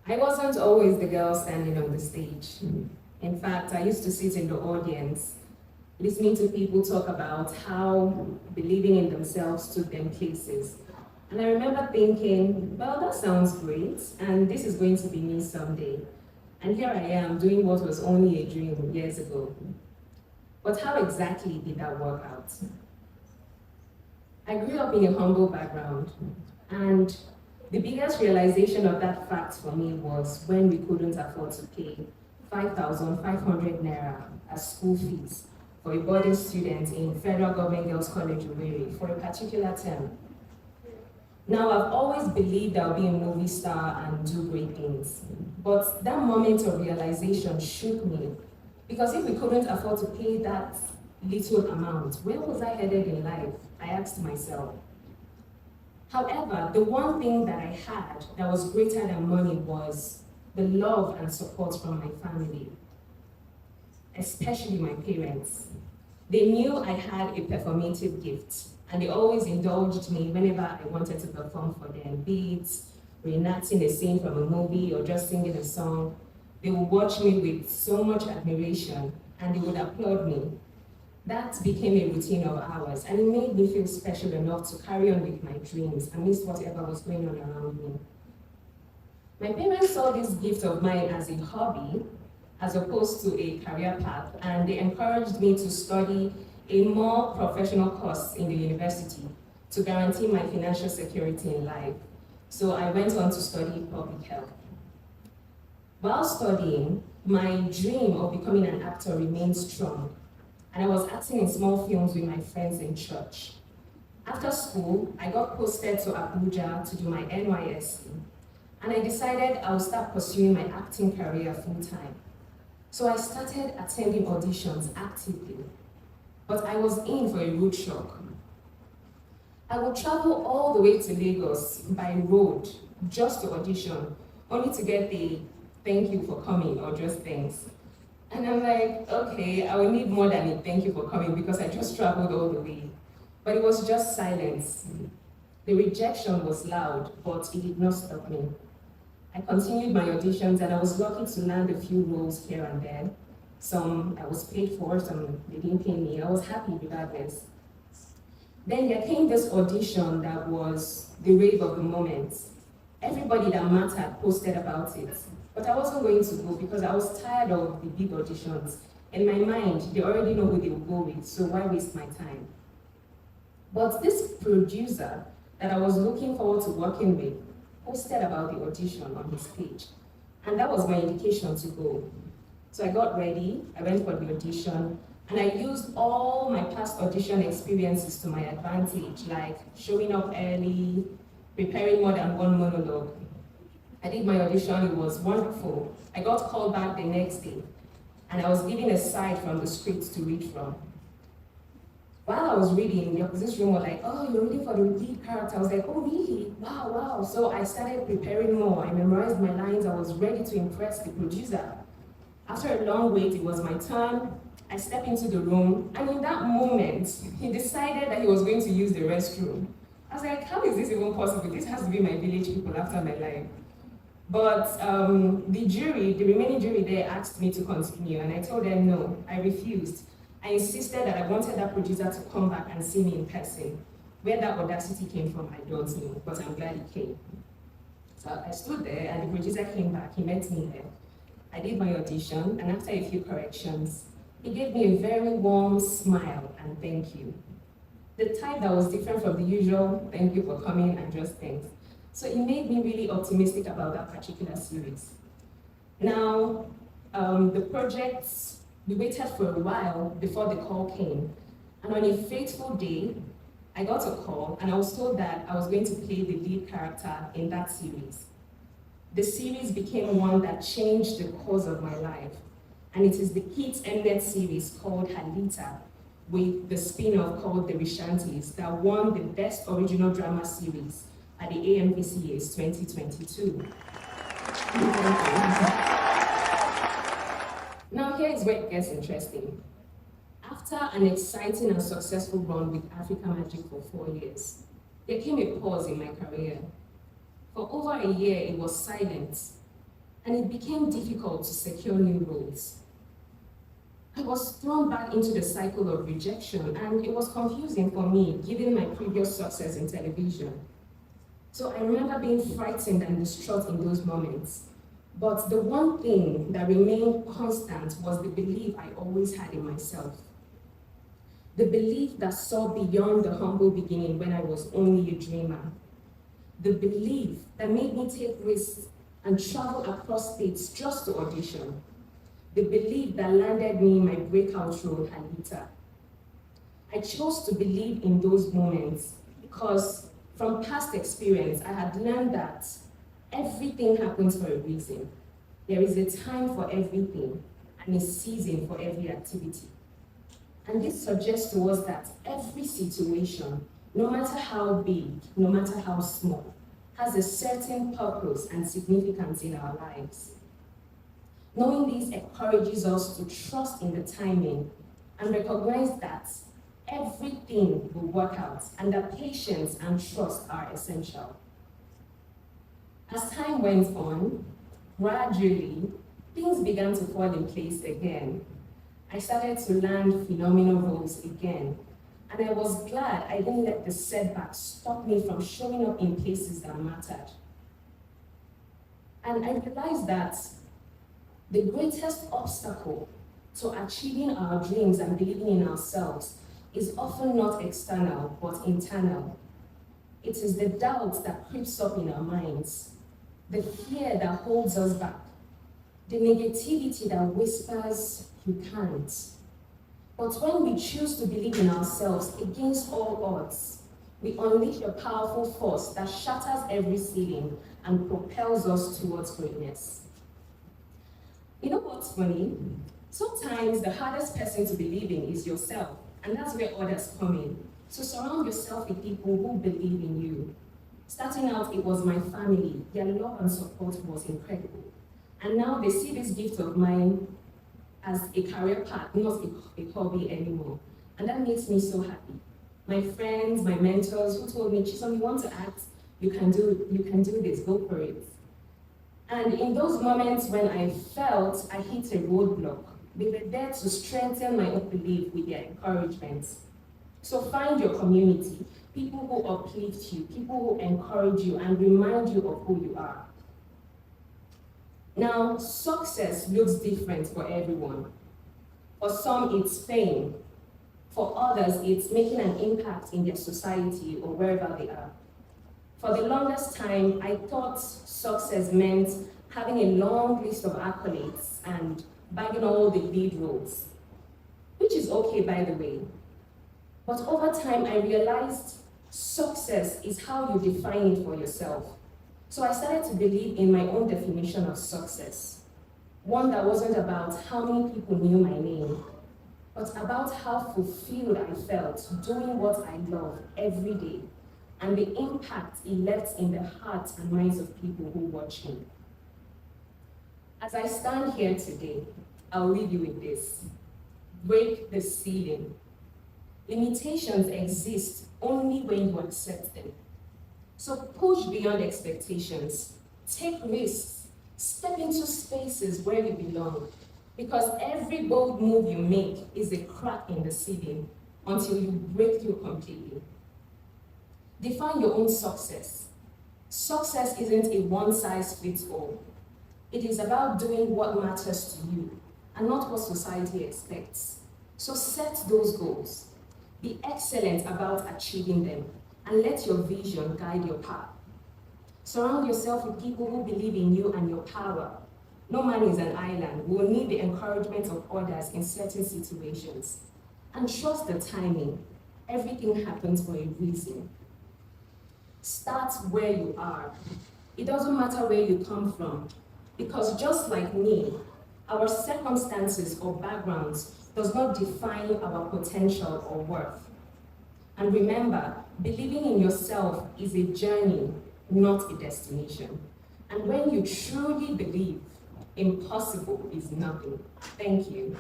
I wasn't always the girl standing on the stage. In fact, I used to sit in the audience, listening to people talk about how believing in themselves took them places. And I remember thinking, well, that sounds great, and this is going to be me someday. And here I am doing what was only a dream years ago. But how exactly did that work out? I grew up in a humble background, and the biggest realization of that fact for me was when we couldn't afford to pay 5,500 naira as school fees for a boarding student in Federal Government Girls College, Owerri, for a particular term. Now, I've always believed I'll be a movie star and do great things, but that moment of realization shook me, because if we couldn't afford to pay that little amount, where was I headed in life? I asked myself. However, the one thing that I had that was greater than money was the love and support from my family, especially my parents. They knew I had a performative gift, and they always indulged me whenever I wanted to perform for them, be it reenacting a scene from a movie or just singing a song. They would watch me with so much admiration, and they would applaud me. That became a routine of ours, and it made me feel special enough to carry on with my dreams amidst whatever was going on around me. My parents saw this gift of mine as a hobby, as opposed to a career path, and they encouraged me to study a more professional course in the university to guarantee my financial security in life. So I went on to study public health. While studying, my dream of becoming an actor remained strong, and I was acting in small films with my friends in church. After school, I got posted to Abuja to do my NYSC, and I decided I would start pursuing my acting career full-time. So I started attending auditions actively, but I was in for a rude shock. I would travel all the way to Lagos by road just to audition, only to get the thank you for coming or just thanks. And I'm like, okay, I will need more than a thank you for coming because I just traveled all the way. But it was just silence. The rejection was loud, but it did not stop me. I continued my auditions, and I was lucky to land a few roles here and there. Some I was paid for, some they didn't pay me. I was happy regardless. Then there came this audition that was the rave of the moment. Everybody that mattered posted about it. But I wasn't going to go because I was tired of the big auditions. In my mind, they already know who they will go with, so why waste my time? But this producer that I was looking forward to working with posted about the audition on his page. And that was my indication to go. So I got ready, I went for the audition, and I used all my past audition experiences to my advantage, like showing up early, preparing more than one monologue. I did my audition, it was wonderful. I got called back the next day, and I was given a side from the script to read from. While I was reading, the opposition room was like, oh, you're reading for the lead character. I was like, oh, really? Wow, wow. So I started preparing more. I memorized my lines. I was ready to impress the producer. After a long wait, it was my turn. I stepped into the room, and in that moment, he decided that he was going to use the restroom. I was like, how is this even possible? This has to be my village people after my life. But the remaining jury there asked me to continue, and I told them no, I refused. I insisted that I wanted that producer to come back and see me in person. Where that audacity came from, I don't know, but I'm glad it came. So I stood there, and the producer came back, he met me there. I did my audition, and after a few corrections, he gave me a very warm smile and thank you. The type that was different from the usual thank you for coming and just thanks. So it made me really optimistic about that particular series. Now, the projects, we waited for a while before the call came. And on a fateful day, I got a call, and I was told that I was going to play the lead character in that series. The series became one that changed the course of my life. And it is the hit Mnet series called Halita, with the spin-off called the Rishantes, that won the Best Original Drama Series at the AMVCA 2022. Now here is where it gets interesting. After an exciting and successful run with Africa Magic for 4 years, there came a pause in my career. For over a year, it was silent. and it became difficult to secure new roles. I was thrown back into the cycle of rejection, and it was confusing for me, given my previous success in television. So I remember being frightened and distraught in those moments. But the one thing that remained constant was the belief I always had in myself. The belief that saw beyond the humble beginning when I was only a dreamer. The belief that made me take risks and travel across states just to audition. The belief that landed me in my breakout role, Halita. I chose to believe in those moments because from past experience, I had learned that everything happens for a reason. There is a time for everything and a season for every activity. And this suggests to us that every situation, no matter how big, no matter how small, has a certain purpose and significance in our lives. Knowing this encourages us to trust in the timing and recognize that everything will work out and that patience and trust are essential. As time went on, gradually, things began to fall in place again. I started to land phenomenal roles again, and I was glad I didn't let the setbacks stop me from showing up in places that mattered. And I realized that the greatest obstacle to achieving our dreams and believing in ourselves is often not external, but internal. It is the doubt that creeps up in our minds, the fear that holds us back, the negativity that whispers, "You can't." But when we choose to believe in ourselves against all odds, we unleash a powerful force that shatters every ceiling and propels us towards greatness. You know what's funny? Sometimes the hardest person to believe in is yourself, and that's where others come in. So surround yourself with people who believe in you. Starting out, it was my family. Their love and support was incredible. And now they see this gift of mine as a career path, not a hobby anymore. And that makes me so happy. My friends, my mentors who told me, "Chisom, you want to act? You can do this, go for it." And in those moments when I felt I hit a roadblock, they were there to strengthen my own belief with their encouragement. So find your community, people who uplift you, people who encourage you and remind you of who you are. Now, success looks different for everyone. For some, it's fame. For others, it's making an impact in their society or wherever they are. For the longest time, I thought success meant having a long list of accolades and bagging all the lead roles, which is okay, by the way. But over time, I realized success is how you define it for yourself. So I started to believe in my own definition of success, one that wasn't about how many people knew my name, but about how fulfilled I felt doing what I love every day, and the impact it left in the hearts and minds of people who watch me. As I stand here today, I'll leave you with this. Break the ceiling. Limitations exist only when you accept them. So push beyond expectations, take risks, step into spaces where you belong, because every bold move you make is a crack in the ceiling until you break through completely. Define your own success. Success isn't a one-size-fits-all. It is about doing what matters to you and not what society expects. So set those goals. Be excellent about achieving them and let your vision guide your path. Surround yourself with people who believe in you and your power. No man is an island. We will need the encouragement of others in certain situations. And trust the timing. Everything happens for a reason. Start where you are. It doesn't matter where you come from, because just like me, our circumstances or backgrounds does not define our potential or worth. And remember, believing in yourself is a journey, not a destination. And when you truly believe, impossible is nothing. Thank you.